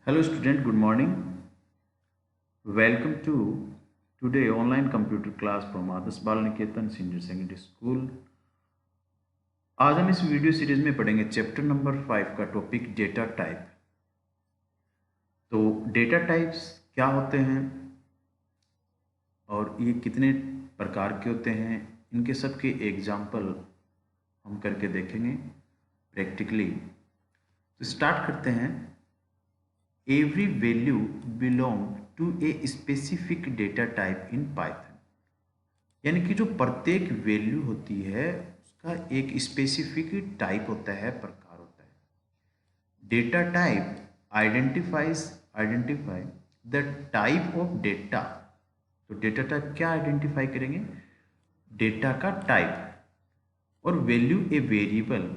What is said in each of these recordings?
Hello student, good morning. Welcome to today online computer class from Adarsh Bal Niketan Senior Secondary School. आज हम इस video series में पढ़ेंगे chapter number 5 का topic data type. तो data types क्या होते हैं और ये कितने प्रकार के होते हैं, इनके सब के एग्जाम्पल हम करके देखेंगे प्रैक्टिकली। तो स्टार्ट करते हैं। Every value belong to a specific data type in Python। यानी कि जो प्रत्येक वैल्यू होती है उसका एक स्पेसिफिक टाइप होता है, प्रकार होता है। Data type identify the type of data. तो डेटा टाइप क्या आइडेंटिफाई करेंगे? डेटा का टाइप। और वैल्यू ए वेरिएबल,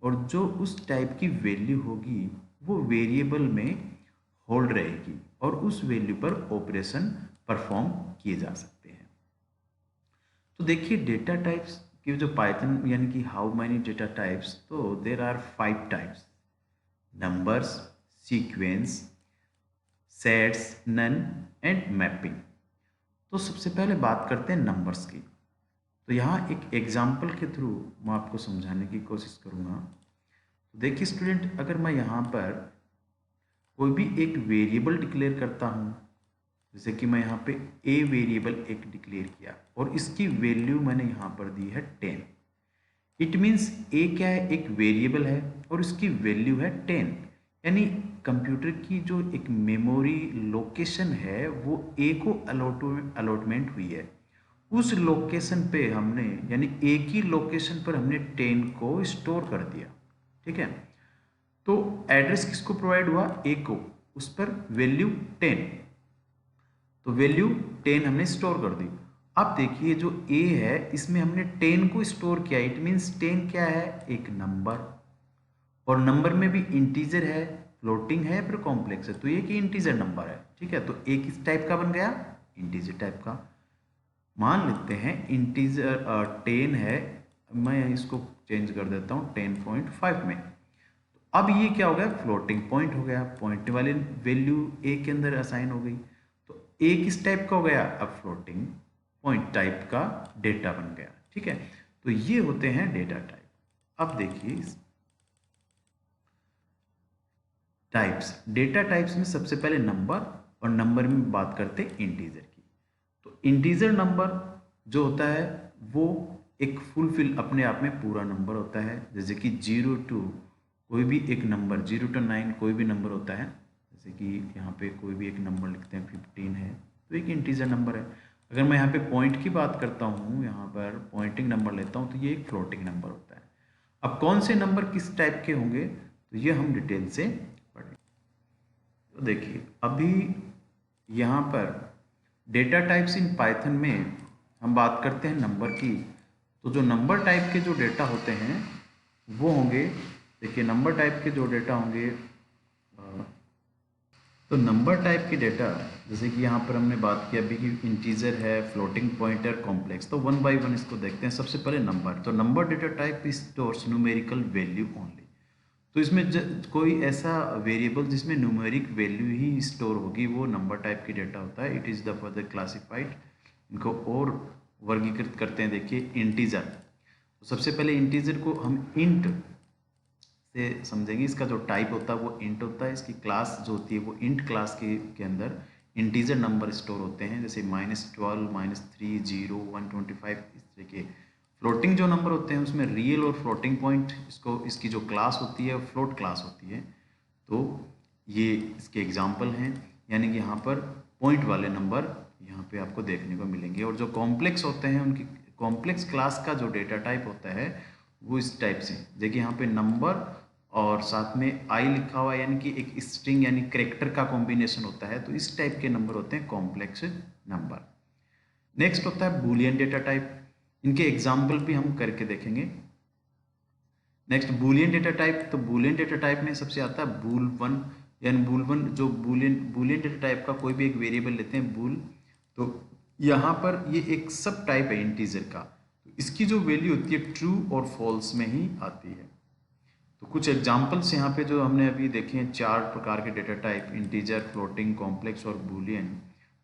और जो उस टाइप की वैल्यू होगी वो वेरिएबल में होल्ड रहेगी और उस वैल्यू पर ऑपरेशन परफॉर्म किए जा सकते हैं। तो देखिए डेटा टाइप्स की जो पाइथन यानी कि हाउ मैनी डेटा टाइप्स, तो there are 5 types: numbers, sequence, sets, none and mapping. तो सबसे पहले बात करते हैं नंबर्स की। तो यहाँ एक एग्जाम्पल के थ्रू मैं आपको समझाने की कोशिश करूँगा। तो देखिए स्टूडेंट, अगर मैं यहाँ पर कोई भी एक वेरिएबल डिक्लेयर करता हूँ, जैसे कि मैं यहाँ पे ए वेरिएबल एक डिक्लेयर किया और इसकी वैल्यू मैंने यहाँ पर दी है 10। इट मीन्स ए क्या है? एक वेरिएबल है और इसकी वैल्यू है 10। यानी कंप्यूटर की जो एक मेमोरी लोकेशन है वो ए को अलॉटमेंट हुई है। उस लोकेशन पे हमने, यानी ए की लोकेशन पर हमने 10 को स्टोर कर दिया। ठीक है, तो एड्रेस किसको प्रोवाइड हुआ? ए को। उस पर वैल्यू 10, तो वैल्यू 10 हमने स्टोर कर दी। अब देखिए जो ए है इसमें हमने 10 को स्टोर किया। इट मीन्स 10 क्या है? एक नंबर, और नंबर में भी इंटीजर है, फ्लोटिंग है, फिर कॉम्प्लेक्स है, तो ये कि इंटीजर नंबर है। ठीक है, तो ए किस टाइप का बन गया? इंटीजर टाइप का। मान लेते हैं इंटीजर 10 है, मैं इसको चेंज कर देता हूँ 10.5 में। अब ये क्या हो गया? फ्लोटिंग पॉइंट हो गया, पॉइंट वाली वैल्यू ए के अंदर असाइन हो गई। तो ए किस टाइप का हो गया? अब फ्लोटिंग पॉइंट टाइप का डेटा बन गया। ठीक है, तो ये होते हैं डेटा टाइप। अब देखिए टाइप्स, डेटा टाइप्स में सबसे पहले नंबर, और नंबर में बात करते हैं इंटीजर की। तो इंटीजर नंबर जो होता है वो एक फुलफिल अपने आप में पूरा नंबर होता है। जैसे कि 0 to कोई भी एक नंबर, 0 to 9 कोई भी नंबर होता है। जैसे कि यहाँ पे कोई भी एक नंबर लिखते हैं, 15 है, तो एक इंटीजर नंबर है। अगर मैं यहाँ पे पॉइंट की बात करता हूँ, यहाँ पर पॉइंटिंग नंबर लेता हूँ, तो ये एक फ्लोटिंग नंबर होता है। अब कौन से नंबर किस टाइप के होंगे तो ये हम डिटेल से पढ़ें। तो देखिए अभी यहाँ पर डेटा टाइप्स इन पाइथन में हम बात करते हैं नंबर की। तो जो नंबर टाइप के जो डेटा होते हैं वो होंगे, देखिए नंबर टाइप के जो डेटा होंगे, तो नंबर टाइप के डेटा जैसे कि यहाँ पर हमने बात की अभी कि इंटीजर है, फ्लोटिंग पॉइंटर, कॉम्प्लेक्स। तो वन बाय वन इसको देखते हैं। सबसे पहले नंबर। तो number data type stores numerical value only. तो इसमें कोई ऐसा वेरिएबल जिसमें न्यूमेरिक वैल्यू ही स्टोर होगी वो नंबर टाइप की डेटा होता है। It is the further classified. इनको और वर्गीकृत करते हैं। देखिए इंटीजर, तो सबसे पहले इंटीजर को हम इंट से समझेंगे। इसका जो टाइप होता है वो इंट होता है। इसकी क्लास जो होती है वो इंट क्लास के अंदर इंटीजर नंबर स्टोर होते हैं, जैसे -12, -3, 0, 125। इस तरह के फ्लोटिंग जो नंबर होते हैं उसमें रियल और फ्लोटिंग पॉइंट, इसकी जो क्लास होती है फ्लोट क्लास होती है। तो ये इसके एग्जाम्पल हैं, यानी कि यहाँ पर पॉइंट वाले नंबर यहाँ पे आपको देखने को मिलेंगे। और जो कॉम्प्लेक्स होते हैं उनकी कॉम्प्लेक्स क्लास का जो डेटा टाइप होता है वो इस टाइप से, देखिए यहाँ पे नंबर और साथ में आई लिखा हुआ है, यानी कि एक स्ट्रिंग यानी कैरेक्टर का कॉम्बिनेशन होता है। तो इस टाइप के नंबर होते हैं कॉम्प्लेक्स नंबर। नेक्स्ट होता है बूलियन डेटा टाइप। इनके एग्जाम्पल भी हम करके देखेंगे। Next Boolean data type. तो बूलियन डेटा टाइप में सबसे आता है बूल वन, यानी बूल वन जो बूलियन डेटा टाइप का कोई भी एक वेरिएबल लेते हैं बूल। तो यहाँ पर ये एक सब टाइप है इंटीजर का। तो इसकी जो वैल्यू होती है ट्रू और फॉल्स में ही आती है। तो कुछ एग्जांपल्स यहाँ पे जो हमने अभी देखे हैं, 4 प्रकार के data type, integer, floating, complex और बूलियन।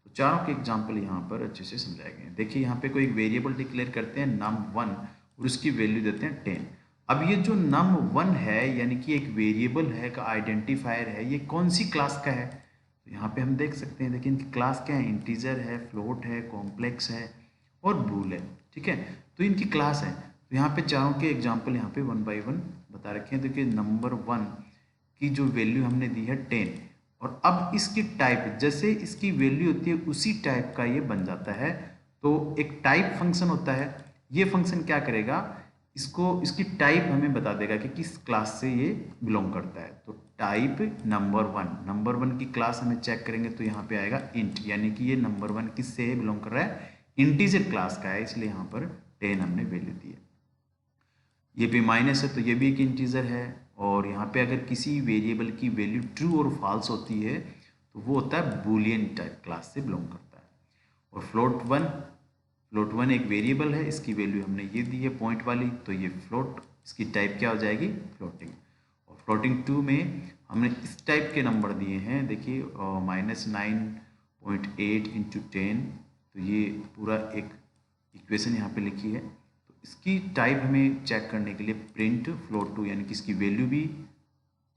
तो चारों के एग्जांपल यहाँ पर अच्छे से समझाए गए हैं। देखिए यहाँ पे कोई एक वेरिएबल डिक्लेयर करते हैं num1 और उसकी वैल्यू देते हैं 10। अब ये जो num1 है यानी कि एक वेरिएबल है का आइडेंटिफायर है, ये कौन सी क्लास का है? तो यहाँ पे हम देख सकते हैं, देखिए इनकी क्लास क्या है, इंटीजर है, फ्लोट है, कॉम्प्लेक्स है और बूल है। ठीक है, तो इनकी क्लास है। तो यहाँ पे चारों के एग्जाम्पल यहाँ पे 1 बाई 1 बता रखे हैं। देखिए नंबर 1 की जो वैल्यू हमने दी है 10, और अब इसकी टाइप, जैसे इसकी वैल्यू होती है उसी टाइप का ये बन जाता है। तो एक टाइप फंक्शन होता है, ये फंक्शन क्या करेगा, इसको इसकी टाइप हमें बता देगा कि किस क्लास से ये बिलोंग करता है। तो टाइप नंबर 1 की क्लास हमें चेक करेंगे तो यहाँ पे आएगा इंट, यानी कि ये नंबर 1 किससे बिलोंग कर रहा है, इंटीजर क्लास का है, इसलिए यहाँ पर 10 हमने वैल्यू दी है। ये पे माइनस है तो ये भी एक इंटीजर है, और यहाँ पे अगर किसी वेरिएबल की वैल्यू ट्रू और फॉल्स होती है तो वो होता है बूलियन टाइप क्लास से बिलोंग करता है। और फ्लोट वन एक वेरिएबल है, इसकी वैल्यू हमने ये दी है पॉइंट वाली, तो ये फ्लोट, इसकी टाइप क्या हो जाएगी, फ्लोटिंग। और फ्लोटिंग 2 में हमने इस टाइप के नंबर दिए हैं, देखिए -9.8 इंटू 10, तो ये पूरा एक इक्वेशन यहाँ पे लिखी है। तो इसकी टाइप हमें चेक करने के लिए प्रिंट फ्लोट2, यानी कि इसकी वैल्यू भी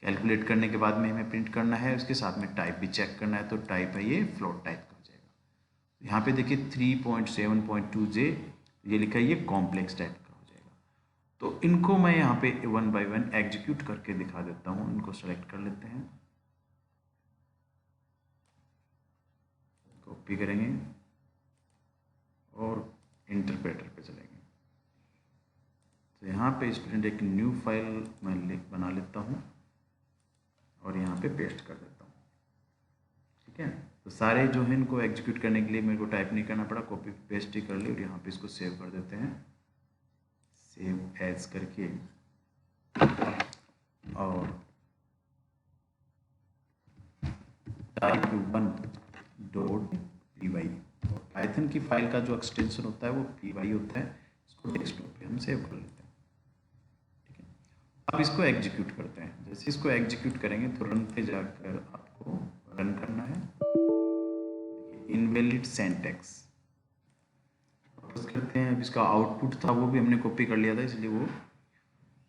कैलकुलेट करने के बाद में हमें प्रिंट करना है, उसके साथ में टाइप भी चेक करना है। तो टाइप है ये फ्लोट टाइप का हो जाएगा। यहाँ पे देखिए 3.7.2J, ये लिखा है ये कॉम्प्लेक्स टाइप का हो जाएगा। तो इनको मैं यहाँ पे 1 बाई 1 एग्जीक्यूट करके दिखा देता हूँ। इनको सेलेक्ट कर लेते हैं, कॉपी करेंगे और इंटरप्रेटर पे चलेंगे। तो यहाँ पे स्टूडेंट एक न्यू फाइल मैं बना लेता हूँ और यहाँ पे पेस्ट कर देता हूँ। ठीक है, तो सारे जो है इनको एग्जीक्यूट करने के लिए मेरे को टाइप नहीं करना पड़ा, कॉपी पेस्ट ही कर ली, और यहाँ पे इसको सेव कर देते हैं, सेव एज करके। और type1.py, पाइथन की फाइल का जो एक्सटेंशन होता है वो py होता है, इसको डेस्कटॉप पे हम सेव कर लेते हैं। ठीक है, अब इसको एग्जीक्यूट करते हैं। जैसे इसको एग्जीक्यूट करेंगे तो रन पे जाकर आपको रन करना है। इनवैलिड सिंटैक्स करते हैं। अब इसका आउटपुट था वो भी हमने कॉपी कर लिया था, इसलिए वो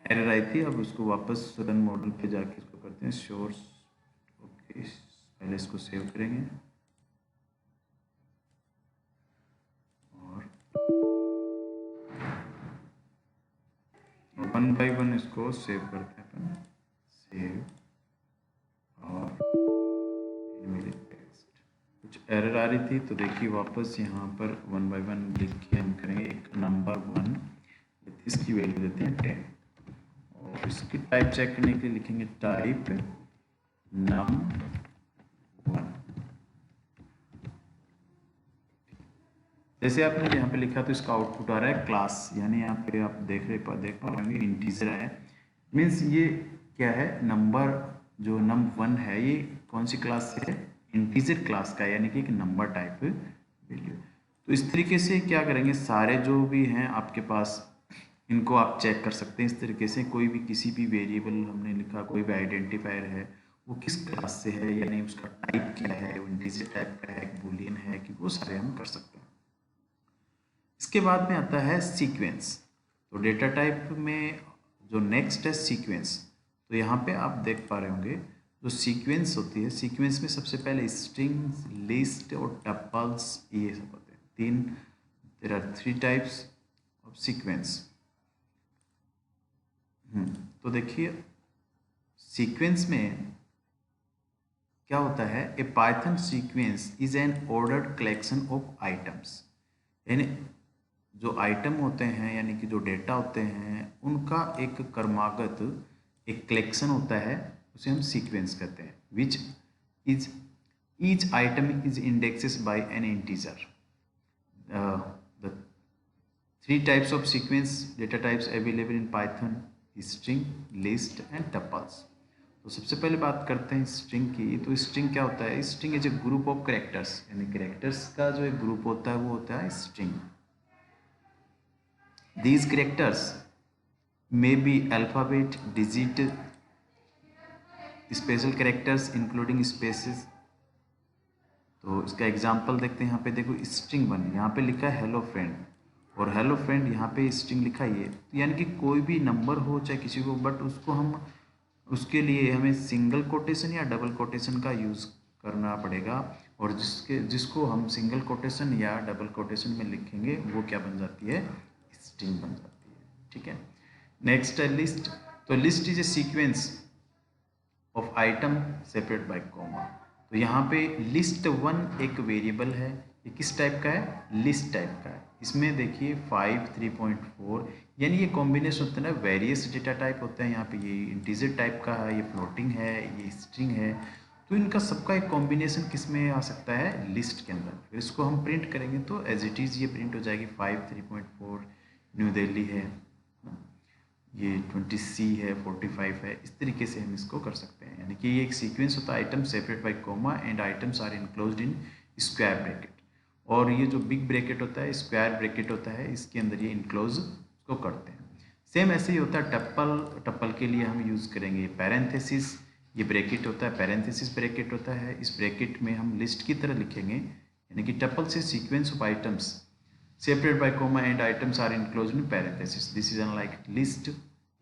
एरर आई थी। अब उसको वापस रन मॉडल पे जाके इसको करते हैं सोर्स। ओके, पहले इसको सेव करेंगे और 1 बाई 1 इसको सेव करते हैं अपन, सेव। और मेरे टेक्स्ट कुछ एरर आ रही थी तो देखिए वापस यहाँ पर 1 बाई 1 लिख के हम करेंगे एक नंबर 1, इसकी वैल्यू देते हैं 10, और इसकी टाइप चेक करने के लिए लिखेंगे टाइप num1। जैसे आपने यहाँ पे लिखा तो इसका आउटपुट आ रहा है क्लास, यानी यहाँ पे आप देख पा रहे होंगे इंटीजर है, मीन्स ये क्या है, नंबर जो num1 है ये कौन सी क्लास से है, इंटीजर क्लास का, यानी कि एक नंबर टाइप वैल्यू। तो इस तरीके से क्या करेंगे, सारे जो भी हैं आपके पास इनको आप चेक कर सकते हैं। इस तरीके से कोई भी किसी भी वेरिएबल हमने लिखा, कोई भी आइडेंटिफायर है, वो किस क्लास से है, यानी उसका टाइप क्या है, वो इंटीजर टाइप का है, बूलियन है कि, वो सारे हम कर सकते हैं। इसके बाद में आता है सीक्वेंस। तो डेटा टाइप में जो नेक्स्ट है सीक्वेंस। तो यहाँ पे आप देख पा रहे होंगे जो सीक्वेंस होती है, सीक्वेंस में सबसे पहले स्ट्रिंग्स, लिस्ट और टपल्स, ये सब होते हैं तीन। There are 3 types of sequence. तो देखिए सीक्वेंस में क्या होता है, a Python sequence is an ordered collection of items, यानी जो आइटम होते हैं यानी कि जो डेटा होते हैं उनका एक क्रमागत एक कलेक्शन होता है, उसे हम सीक्वेंस कहते हैं। Which is each item is indexes by an integer. The 3 types of sequence data types available in Python, string, list and tuples. तो सबसे पहले बात करते हैं स्ट्रिंग की। तो स्ट्रिंग क्या होता है, string is a group of characters, यानी कैरेक्टर्स का जो एक ग्रुप होता है वो होता है string. These characters may be alphabet, digit, special characters including spaces. तो इसका एग्जांपल देखते हैं। यहाँ पे देखो स्ट्रिंग 1, यहाँ पे लिखा है हेलो फ्रेंड, और हेलो फ्रेंड यहाँ पे स्ट्रिंग लिखा है ये, तो यानी कि कोई भी नंबर हो चाहे किसी को, बट उसको हम उसके लिए हमें सिंगल कोटेशन या डबल कोटेशन का यूज़ करना पड़ेगा, और जिसको हम सिंगल कोटेशन या डबल कोटेशन में लिखेंगे वो क्या बन जाती है, स्ट्रिंग बन जाती है। ठीक है। नेक्स्ट है लिस्ट। तो list is a sequence of item separate by comma. तो यहाँ पे लिस्ट 1 एक वेरिएबल है, ये किस टाइप का है, लिस्ट टाइप का है। इसमें देखिए 5, 3.4, यानी ये कॉम्बिनेशन होता है ना, वेरियस डेटा टाइप होता है। यहाँ पे ये इंटीजर टाइप का है, ये फ्लोटिंग है, ये स्ट्रिंग है। तो इनका सबका एक कॉम्बिनेशन किस में आ सकता है, लिस्ट के अंदर। फिर इसको हम प्रिंट करेंगे तो एज इट इज़ ये प्रिंट हो जाएगी 5, 3.4 न्यू दिल्ली है, ये 20C है, 45 है। इस तरीके से हम इसको कर सकते हैं। यानी कि ये एक सीक्वेंस होता है, item separate by comma and items are enclosed in square bracket. और ये जो बिग ब्रैकेट होता है, स्क्वायर ब्रैकेट होता है, इसके अंदर ये इनक्लोज को करते हैं। सेम ऐसे ही होता है टप्पल। टप्पल के लिए हम यूज़ करेंगे पैरेंथेसिस। ये ब्रैकेट होता है, पैरेंथेसिस ब्रैकेट होता है। इस ब्रैकेट में हम लिस्ट की तरह लिखेंगे, यानी कि टप्पल से sequence of items separate by comma and items are enclosed in parenthesis. This is unlike list.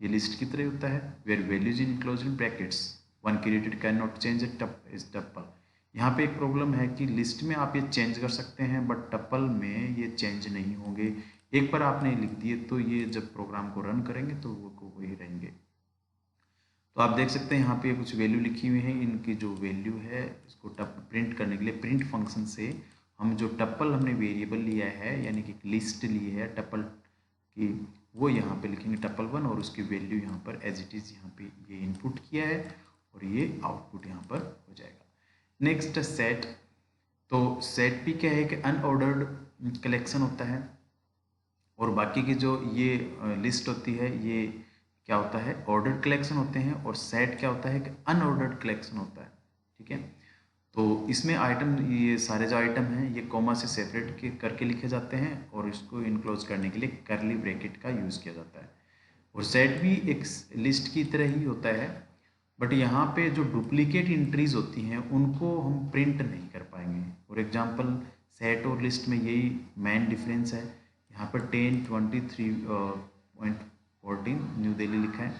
ये लिस्ट की तरह होता है, where values enclosed in brackets one created can not change is tuple. यहाँ पे एक प्रॉब्लम है कि लिस्ट में आप ये चेंज कर सकते हैं, बट टप्पल में ये चेंज नहीं होंगे। एक बार आपने लिख दिए तो ये जब प्रोग्राम को रन करेंगे तो वो वही रहेंगे। तो आप देख सकते हैं यहाँ पे कुछ वैल्यू लिखी हुई है। इनकी जो वैल्यू है, इसको प्रिंट करने के लिए प्रिंट फंक्शन से हम जो टप्पल हमने वेरिएबल लिया है, यानी कि लिस्ट ली है टप्पल की, वो यहाँ पे लिखेंगे टप्पल 1, और उसकी वैल्यू यहाँ पर एज इट इज़ यहाँ पे ये इनपुट किया है, और ये आउटपुट यहाँ पर हो जाएगा। Next set. तो सेट भी क्या है कि अनऑर्डर्ड कलेक्शन होता है, और बाकी की जो ये लिस्ट होती है ये क्या होता है, ऑर्डर्ड कलेक्शन होते हैं। और सेट क्या होता है कि अनऑर्डर्ड कलेक्शन होता है। ठीक है। तो इसमें आइटम, ये सारे जो आइटम हैं ये कॉमा से सेपरेट करके लिखे जाते हैं, और इसको इनक्लोज करने के लिए करली ब्रैकेट का यूज़ किया जाता है। और सेट भी एक लिस्ट की तरह ही होता है, बट यहाँ पे जो डुप्लीकेट एंट्रीज होती हैं उनको हम प्रिंट नहीं कर पाएंगे। फॉर एग्जांपल सेट और लिस्ट में यही मेन डिफरेंस है। यहाँ पर 1023.14 न्यू दिल्ली लिखा है,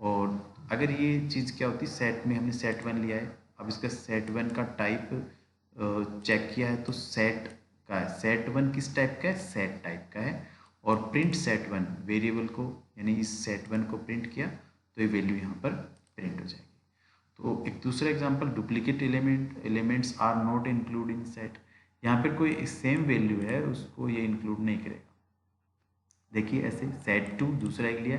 और अगर ये चीज़ क्या होती, सेट में हमने सेट 1 लिया है, अब इसका सेट 1 का टाइप चेक किया है तो सेट का है। सेट 1 किस टाइप का है, सेट टाइप का है। और प्रिंट सेट 1 वेरिएबल को, यानी इस सेट 1 को प्रिंट किया तो ये वैल्यू यहाँ पर प्रिंट हो जाएगी। तो एक दूसरा example, duplicate elements are not include in set. यहाँ पर कोई सेम वैल्यू है, उसको ये इंक्लूड नहीं करेगा। देखिए ऐसे सेट 2 दूसरा एक लिया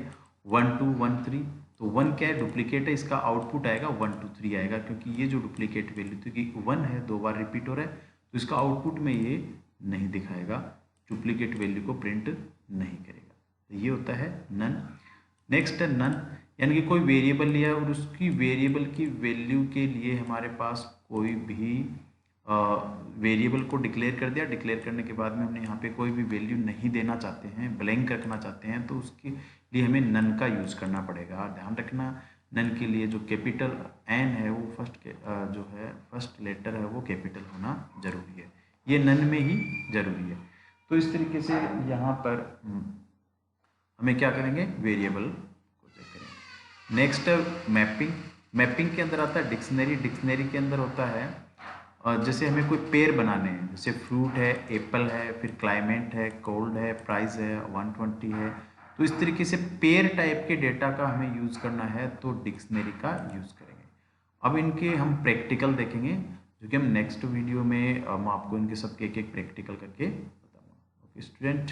1 2 1 3, तो 1 क्या है, डुप्लीकेट है, इसका आउटपुट आएगा 1 2 3 आएगा, क्योंकि ये जो डुप्लीकेट वैल्यू थी कि 1 है, 2 बार रिपीट हो रहा है, तो इसका आउटपुट में ये नहीं दिखाएगा, डुप्लीकेट वैल्यू को प्रिंट नहीं करेगा। तो ये होता है नन। नेक्स्ट है नन, यानी कि कोई वेरिएबल लिया है और उसकी वेरिएबल की वैल्यू के लिए हमारे पास कोई भी वेरिएबल को डिक्लेयर कर दिया। डिक्लेयर करने के बाद में हमने यहाँ पे कोई भी वैल्यू नहीं देना चाहते हैं, ब्लैंक रखना चाहते हैं, तो उसके लिए हमें नन का यूज़ करना पड़ेगा। ध्यान रखना, नन के लिए जो कैपिटल एन है वो जो है फर्स्ट लेटर है वो कैपिटल होना जरूरी है, ये नन में ही जरूरी है। तो इस तरीके से यहाँ पर हमें क्या करेंगे, वेरिएबल को चेक करेंगे। नेक्स्ट है मैपिंग। मैपिंग के अंदर आता है डिक्शनरी। डिक्शनरी के अंदर होता है जैसे हमें कोई पेयर बनाने हैं, जैसे फ्रूट है, एप्पल है, फिर क्लाइमेट है, कोल्ड है, प्राइस है, 120 है, तो इस तरीके से पेयर टाइप के डेटा का हमें यूज़ करना है तो डिक्शनरी का यूज़ करेंगे। अब इनके हम प्रैक्टिकल देखेंगे, जो कि हम नेक्स्ट वीडियो में हम आपको इनके सबके एक एक प्रैक्टिकल करके बताऊँगा। Okay student.